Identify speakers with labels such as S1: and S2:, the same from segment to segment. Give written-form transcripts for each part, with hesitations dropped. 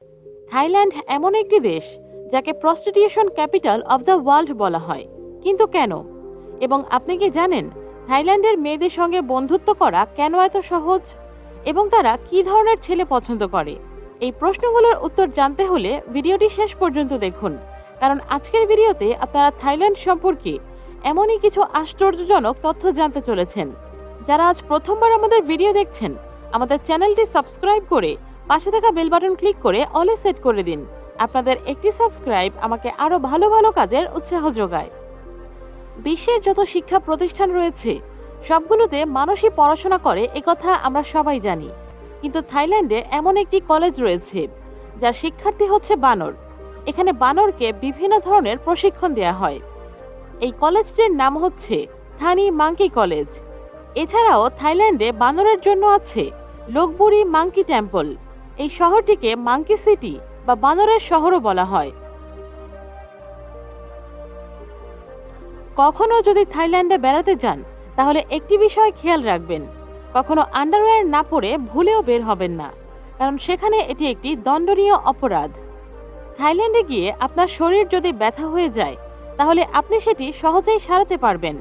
S1: Thailand এমন একটি দেশ যাকে prostitution capital of the world বলা হয়, কিন্তু কেন? এবং আপনি কি জানেন থাইল্যান্ডের মেয়েদের সঙ্গে বন্ধুত্ব করা কেন এত সহজ, এবং তারা কী ধরনের ছেলে পছন্দ করে? এই প্রশ্নগুলোর উত্তর জানতে হলে ভিডিওটি শেষ পর্যন্ত দেখুন, কারণ আজকের ভিডিওতে আপনারা থাইল্যান্ড সম্পর্কে এমনই কিছু আশ্চর্যজনক তথ্য জানতে চলেছেন। যারা আজ প্রথমবার আমাদের ভিডিও দেখছেন, আমাদের চ্যানেলটি সাবস্ক্রাইব করে পাশে থাকা বেল বাটন ক্লিক করে অলে সেট করে দিন। আপনাদের একটি সাবস্ক্রাইব আমাকে আরও ভালো ভালো কাজের উৎসাহ যোগায়। বিশ্বের যত শিক্ষা প্রতিষ্ঠান রয়েছে সবগুলোতে মানুষই পড়াশোনা করে, একথা আমরা সবাই জানি। কিন্তু থাইল্যান্ডে এমন একটি কলেজ রয়েছে যার শিক্ষার্থী হচ্ছে বানর। এখানে বানরকে বিভিন্ন ধরনের প্রশিক্ষণ দেওয়া হয়। এই কলেজটির নাম হচ্ছে থানি মাঙ্কি কলেজ। এছাড়াও থাইল্যান্ডে বানরের জন্য আছে লোকবুরি মাঙ্কি টেম্পল। এই শহরটিকে মাঙ্কি সিটি বা বানরের শহরও বলা হয়। কখনো যদি থাইল্যান্ডে বেড়াতে যান তাহলে একটি বিষয় খেয়াল রাখবেন, কখনো আন্ডারওয়্যার না পরে ভুলেও বের হবেন না, কারণ সেখানে এটি একটি দণ্ডনীয় অপরাধ। থাইল্যান্ডে গিয়ে আপনার শরীর যদি ব্যথা হয়ে যায় তাহলে আপনি সেটি সহজেই সারাতে পারবেন।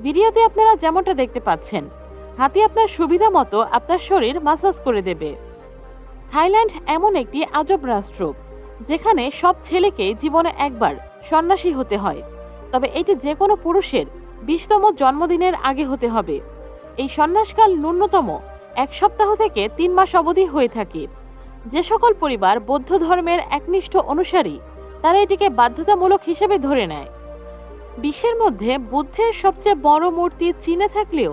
S1: ভিডিওতে আপনারা যেমনটা দেখতে পাচ্ছেন, হাতি আপনার সুবিধা মতো আপনার শরীর মাসাজ করে দেবে। থাইল্যান্ড এমন একটি আজব রাষ্ট্র যেখানে সব ছেলেকে জীবনে একবার সন্ন্যাসী হতে হয়, তবে এটি যে কোনো পুরুষের 20তম জন্মদিনের আগে হতে হবে। এই সন্ন্যাসকাল ন্যূনতম 1 সপ্তাহ থেকে 3 মাস অবধি হয়ে থাকে। যে সকল পরিবার বৌদ্ধ ধর্মের একনিষ্ঠ অনুসারী তারা এটিকে বাধ্যতামূলক হিসেবে ধরে নেয়। বিশ্বের মধ্যে বুদ্ধের সবচেয়ে বড় মূর্তি চীনে থাকলেও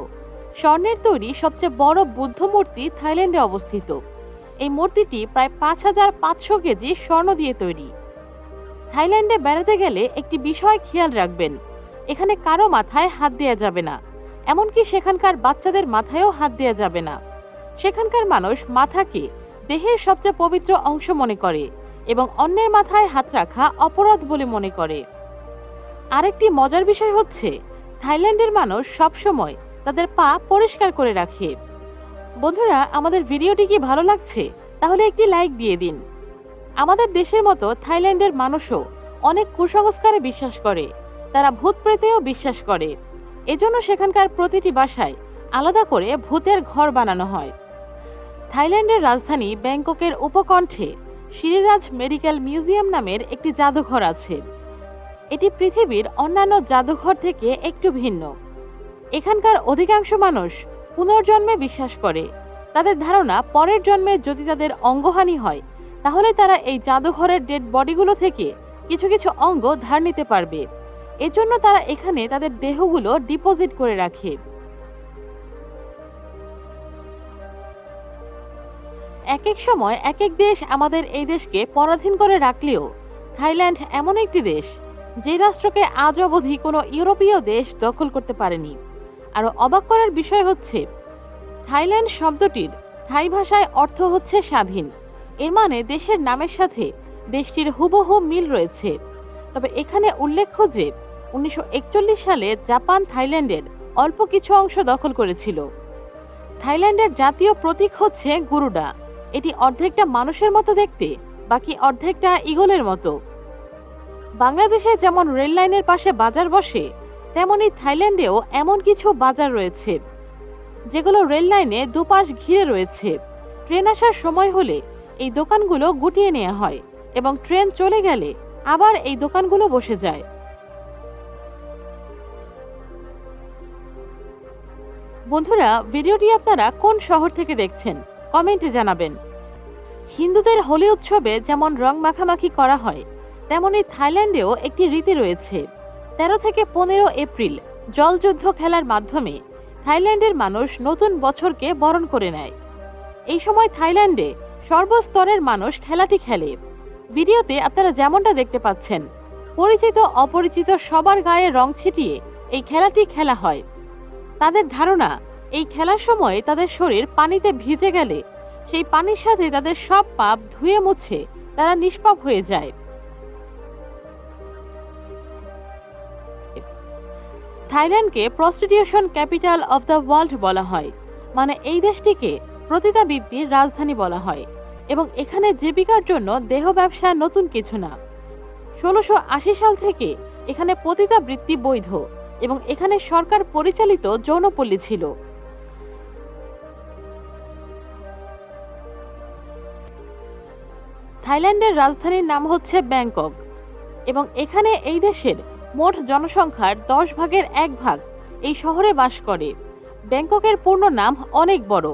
S1: স্বর্ণের তৈরি সবচেয়ে বড় বুদ্ধ মূর্তি থাইল্যান্ডে অবস্থিত। এই মূর্তিটি প্রায় 5500 কেজি স্বর্ণ দিয়ে তৈরি। থাইল্যান্ডে বেড়াতে গেলে একটি বিষয় খেয়াল রাখবেন, এখানে কারো মাথায় হাত দেওয়া যাবে না, এমনকি সেখানকার বাচ্চাদের মাথায়ও হাত দেওয়া যাবে না। সেখানকার মানুষ মাথাকে দেহের সবচেয়ে পবিত্র অংশ মনে করে এবং অন্যের মাথায় হাত রাখা অপরাধ বলে মনে করে। আরেকটি মজার বিষয় হচ্ছে থাইল্যান্ডের মানুষ সবসময় তাদের পা পরিষ্কার করে রাখে। বন্ধুরা, আমাদের ভিডিওটি কি ভালো লাগছে? তাহলে একটি লাইক দিয়ে দিন। আমাদের দেশের মতো থাইল্যান্ডের মানুষও অনেক কুসংস্কারে বিশ্বাস করে, তারা ভূত প্রেতেও বিশ্বাস করে। এজন্য সেখানকার প্রতিটি বাসায় আলাদা করে ভূতের ঘর বানানো হয়। থাইল্যান্ডের রাজধানী ব্যাংককের উপকণ্ঠে সিরিরাজ মেডিকেল মিউজিয়াম নামের একটি জাদুঘর আছে। এটি পৃথিবীর অন্যান্য জাদুঘর থেকে একটু ভিন্ন। এখানকার অধিকাংশ মানুষ পুনর্জন্মে বিশ্বাস করে। তাদের ধারণা, পরের জন্মে যদি তাদের অঙ্গহানি হয় তাহলে তারা এই জাদুঘরের ডেড বডিগুলো থেকে কিছু কিছু অঙ্গ ধার নিতে পারবে। এজন্য তারা এখানে তাদের দেহগুলো ডিপোজিট করে রাখে। এক এক সময় এক এক দেশ আমাদের এই দেশকে পরাধীন করে রাখলেও থাইল্যান্ড এমন একটি দেশ যে রাষ্ট্রকে আজ অবধি কোনো ইউরোপীয় দেশ দখল করতে পারেনি। আরও অবাক করার বিষয় হচ্ছে থাইল্যান্ড শব্দটির থাই ভাষায় অর্থ হচ্ছে স্বাধীন। এর মানে দেশের নামের সাথে দেশটির হুবহু মিল রয়েছে। তবে এখানে উল্লেখ্য যে 1941 সালে জাপান থাইল্যান্ডের অল্প কিছু অংশ দখল করেছিল। থাইল্যান্ডের জাতীয় প্রতীক হচ্ছে গরুডা। এটি অর্ধেকটা মানুষের মতো দেখতে, বাকি অর্ধেকটা ঈগলের মতো। বাংলাদেশে যেমন রেল লাইনের পাশে বাজার বসে, তেমনি থাইল্যান্ডেও এমন কিছু বাজার রয়েছে যেগুলো রেল লাইনে দুপাশ ঘিরে রয়েছে। ট্রেন আসার সময় হলে এই দোকানগুলো গুটিয়ে নেওয়া হয় এবং ট্রেন চলে গেলে আবার এই দোকানগুলো বসে যায়। বন্ধুরা, ভিডিওটি আপনারা কোন শহর থেকে দেখছেন কমেন্টে জানাবেন। হিন্দুদের হোলি উৎসবে যেমন রং মাখামাখি করা হয়, তেমনি থাইল্যান্ডেও একটি রীতি রয়েছে। 13 থেকে 15 এপ্রিল জলযুদ্ধ খেলার মাধ্যমে থাইল্যান্ডের মানুষ নতুন বছরকে বরণ করে নেয়। এই সময় থাইল্যান্ডে সর্বস্তরের মানুষ খেলাটি খেলে। ভিডিওতে আপনারা যেমনটা দেখতে পাচ্ছেন, পরিচিত অপরিচিত সবার গায়ে রং ছিটিয়ে এই খেলাটি খেলা হয়। তাদের ধারণা, এই খেলার সময় তাদের শরীর পানিতে ভিজে গেলে সেই পানির সাথে তাদের সব পাপ ধুয়ে মুছে তারা নিষ্পাপ হয়ে যায়। থাইল্যান্ডকে prostitution capital of the world বলা হয়, মানে এই দেশটিকে পতিতাবৃত্তির রাজধানী বলা হয়। এবং এখানে জীবিকার জন্য দেহ ব্যবসা নতুন কিছু না। 1680 সাল থেকে এখানে পতিতাবৃত্তি বৈধ এবং এখানে সরকার পরিচালিত যৌনপল্লী ছিল। থাইল্যান্ডের রাজধানীর নাম হচ্ছে ব্যাংকক এবং এখানে এই দেশের মোট জনসংখ্যার 10 ভাগের 1 ভাগ এই শহরে বাস করে। ব্যাংককের পূর্ণ নাম অনেক বড়,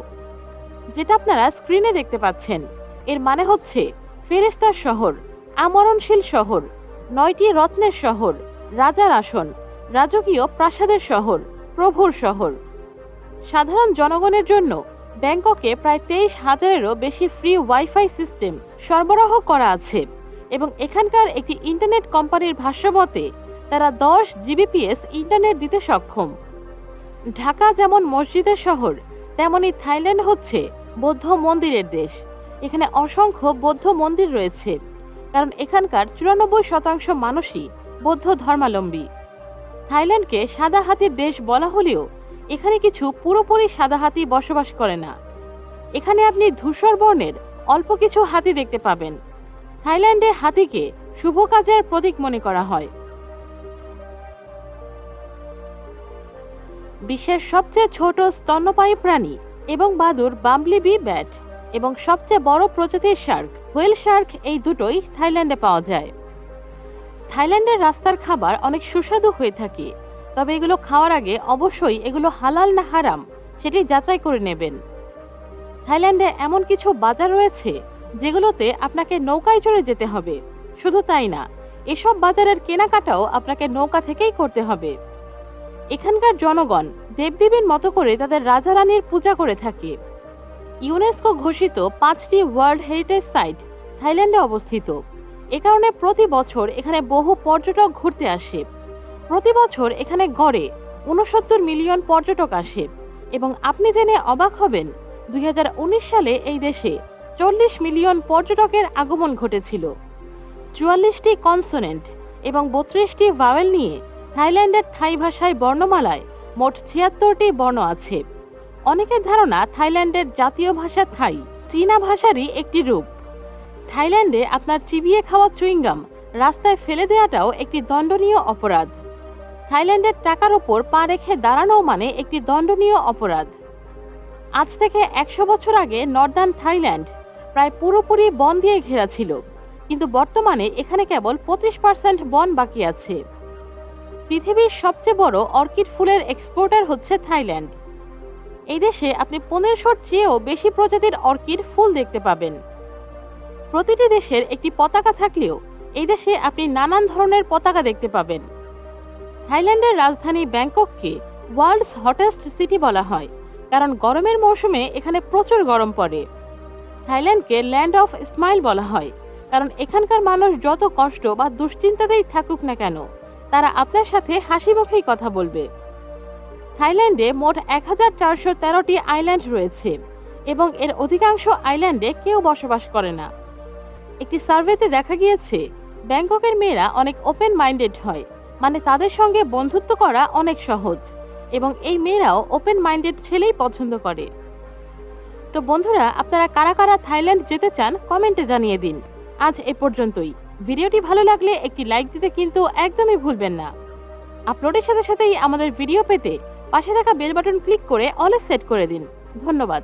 S1: যেটা আপনারা স্ক্রিনে দেখতে পাচ্ছেন। এর মানে হচ্ছে ফেরেশতার শহর, আমরণশীল শহর, 9টি রত্নের শহর, রাজার আসন, রাজকীয় প্রাসাদের শহর, প্রভুর শহর। সাধারণ জনগণের জন্য ব্যাংককে প্রায় 23,000-এরও বেশি ফ্রি ওয়াইফাই সিস্টেম সরবরাহ করা আছে এবং এখানকার একটি ইন্টারনেট কোম্পানির ভাষ্যমতে তারা 10 জিবিপিএস ইন্টারনেট দিতে সক্ষম। ঢাকা যেমন মসজিদের শহর, তেমনি থাইল্যান্ড হচ্ছে বৌদ্ধ মন্দিরের দেশ। এখানে অসংখ্য বৌদ্ধ মন্দির রয়েছে কারণ এখানকার 94% মানুষই বৌদ্ধ ধর্মাবলম্বী। থাইল্যান্ডকে সাদা হাতির দেশ বলা হলেও এখানে কিছু পুরোপুরি সাদা হাতি বসবাস করে না। এখানে আপনি ধূসর বর্ণের অল্প কিছু হাতি দেখতে পাবেন। থাইল্যান্ডে হাতিকে শুভ কাজের প্রতীক মনে করা হয়। বিশ্বের সবচেয়ে ছোট স্তন্যপায়ী প্রাণী এবং বাদুড় বাম্বলিবি ব্যাট এবং সবচেয়ে বড় প্রজাতির শার্ক হোয়েল শার্ক, এই দুটোই থাইল্যান্ডে পাওয়া যায়। থাইল্যান্ডের রাস্তার খাবার অনেক সুস্বাদু হয়ে থাকে, তবে এগুলো খাওয়ার আগে অবশ্যই এগুলো হালাল না হারাম সেটি যাচাই করে নেবেন। থাইল্যান্ডে এমন কিছু বাজার রয়েছে যেগুলোতে আপনাকে নৌকায় চড়ে যেতে হবে। শুধু তাই না, এসব বাজারের কেনাকাটাও আপনাকে নৌকা থেকেই করতে হবে। এখানকার জনগণ দেবদেবীর মতো করে তাদের রাজা রানীর পূজা করে থাকে। ইউনেস্কো ঘোষিত 5টি ওয়ার্ল্ড হেরিটেজ সাইট থাইল্যান্ডে অবস্থিত। এ কারণে প্রতি বছর এখানে বহু পর্যটক ঘুরতে আসে। প্রতি বছর এখানে গড়ে 69 মিলিয়ন পর্যটক আসে এবং আপনি জেনে অবাক হবেন 2019 সালে এই দেশে 40 মিলিয়ন পর্যটকের আগমন ঘটেছিল। 44টি কনসোনেন্ট এবং 32টি ভাওয়েল নিয়ে থাইল্যান্ডের থাই ভাষায় বর্ণমালায় মোট 76টি বর্ণ আছে। অনেকের ধারণা থাইল্যান্ডের জাতীয় ভাষা থাই, চীনা ভাষারই একটি রূপ। থাইল্যান্ডে আপনার চিবিয়ে খাওয়া চুইংগাম রাস্তায় ফেলে দেওয়াটাও একটি দণ্ডনীয় অপরাধ। থাইল্যান্ডের টাকার ওপর পা রেখে দাঁড়ানো মানে একটি দণ্ডনীয় অপরাধ। আজ থেকে 100 বছর আগে নর্দার্ন থাইল্যান্ড প্রায় পুরোপুরি বন দিয়ে ঘেরা ছিল, কিন্তু বর্তমানে এখানে কেবল 25% বন বাকি আছে। পৃথিবীর সবচেয়ে বড় অর্কিড ফুলের এক্সপোর্টার হচ্ছে থাইল্যান্ড। এই দেশে আপনি 1500-র চেয়েও বেশি প্রজাতির অর্কিড ফুল দেখতে পাবেন। প্রতিটি দেশের একটি পতাকা থাকলেও এই দেশে আপনি নানান ধরনের পতাকা দেখতে পাবেন। থাইল্যান্ডের রাজধানী ব্যাংকককে ওয়ার্ল্ডস হটেস্ট সিটি বলা হয় কারণ গরমের মৌসুমে এখানে প্রচুর গরম পড়ে। থাইল্যান্ডকে ল্যান্ড অফ স্মাইল বলা হয় কারণ এখানকার মানুষ যত কষ্ট বা দুশ্চিন্তাতেই থাকুক না কেন, তারা আপনার সাথে হাসি মুখেই কথা বলবে। থাইল্যান্ডে মোট 1413টি আইল্যান্ড রয়েছে এবং এর অধিকাংশ আইল্যান্ডে কেউ বসবাস করে না। একটি সার্ভেতে দেখা গিয়েছে ব্যাংককের মেয়েরা অনেক ওপেন মাইন্ডেড হয়, মানে তাদের সঙ্গে বন্ধুত্ব করা অনেক সহজ এবং এই মেয়েরাও ওপেন মাইন্ডেড ছেলেই পছন্দ করে। তো বন্ধুরা, আপনারা কারা কারা থাইল্যান্ড যেতে চান কমেন্টে জানিয়ে দিন। আজ এ পর্যন্তই। ভিডিওটি ভালো লাগলে একটি লাইক দিতে কিন্তু একদমই ভুলবেন না। আপলোডের সাথে সাথেই আমাদের ভিডিও পেতে পাশে থাকা বেল বাটন ক্লিক করে অলে সেট করে দিন। ধন্যবাদ।